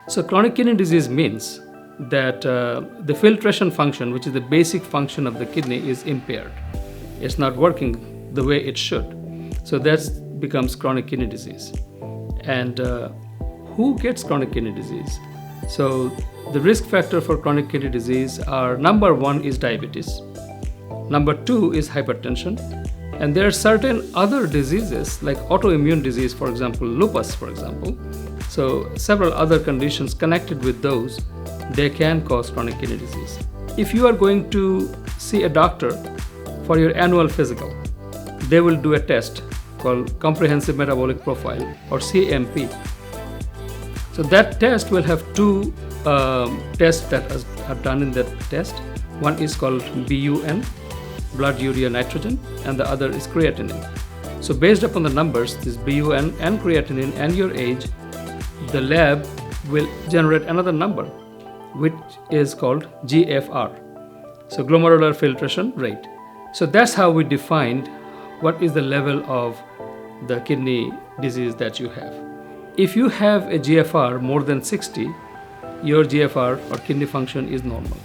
So chronic kidney disease means that the filtration function, which is the basic function of the kidney, is impaired. It's not working the way it should. So that becomes chronic kidney disease. And who gets chronic kidney disease? So the risk factor for chronic kidney disease are: number one is diabetes, number two is hypertension, and there are certain other diseases like autoimmune disease, for example, lupus, for example. So several other conditions connected with those, they can cause chronic kidney disease. If you are going to see a doctor for your annual physical, they will do a test called comprehensive metabolic profile, or CMP. So that test will have two tests that are done in that test. One is called BUN, blood urea nitrogen, and the other is creatinine. So based upon the numbers, this BUN and creatinine and your age, the lab will generate another number, which is called GFR, so glomerular filtration rate. So that's how we defined what is the level of the kidney disease that you have. If you have a GFR more than 60, your GFR or kidney function is normal.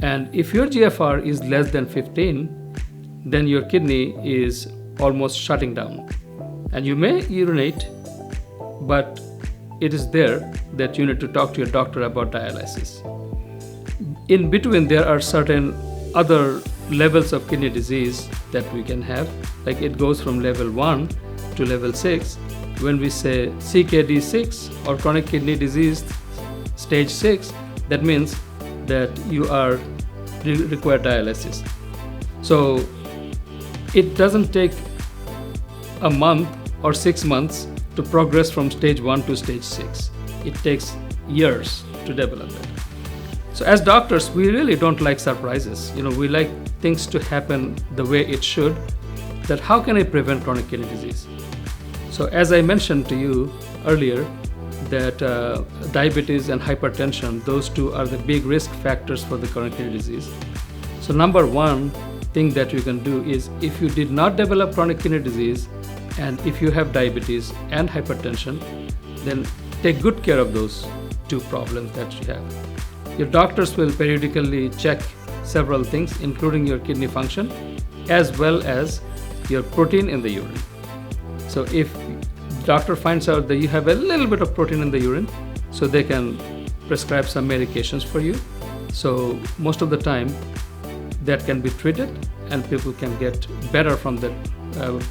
And if your GFR is less than 15, then your kidney is almost shutting down. And you may urinate, but it is there that you need to talk to your doctor about dialysis. In between, there are certain other levels of kidney disease that we can have, like it goes from level 1 to level 6. When we say CKD 6 or chronic kidney disease stage 6, that means that you are require dialysis. So it doesn't take a month or 6 months to progress from stage 1 to stage 6. It takes years to develop it. So as doctors, we really don't like surprises. We like things to happen the way it should. That how can I prevent chronic kidney disease? So as I mentioned to you earlier, that diabetes and hypertension, those two are the big risk factors for the chronic kidney disease. So number one thing that you can do is, if you did not develop chronic kidney disease, and if you have diabetes and hypertension, then take good care of those two problems that you have. Your doctors will periodically check several things, including your kidney function, as well as your protein in the urine. So if the doctor finds out that you have a little bit of protein in the urine, so they can prescribe some medications for you. So most of the time, that can be treated and people can get better from the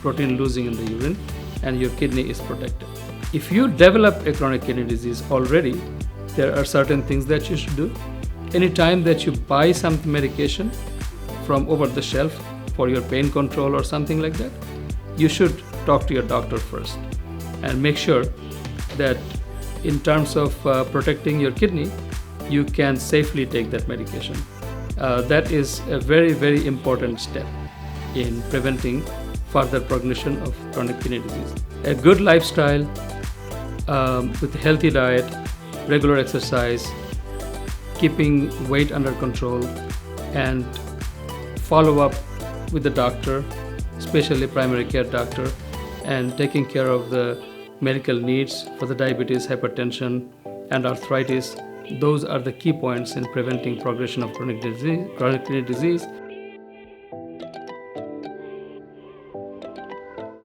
protein losing in the urine, and your kidney is protected. If you develop a chronic kidney disease already, there are certain things that you should do. Anytime that you buy some medication from over the shelf for your pain control or something like that, you should talk to your doctor first and make sure that in terms of protecting your kidney, you can safely take that medication. That is a very, very important step in preventing further progression of chronic kidney disease. A good lifestyle with a healthy diet, regular exercise, keeping weight under control, and follow up with the doctor, especially primary care doctor, and taking care of the medical needs for the diabetes, hypertension, and arthritis. Those are the key points in preventing progression of chronic kidney disease.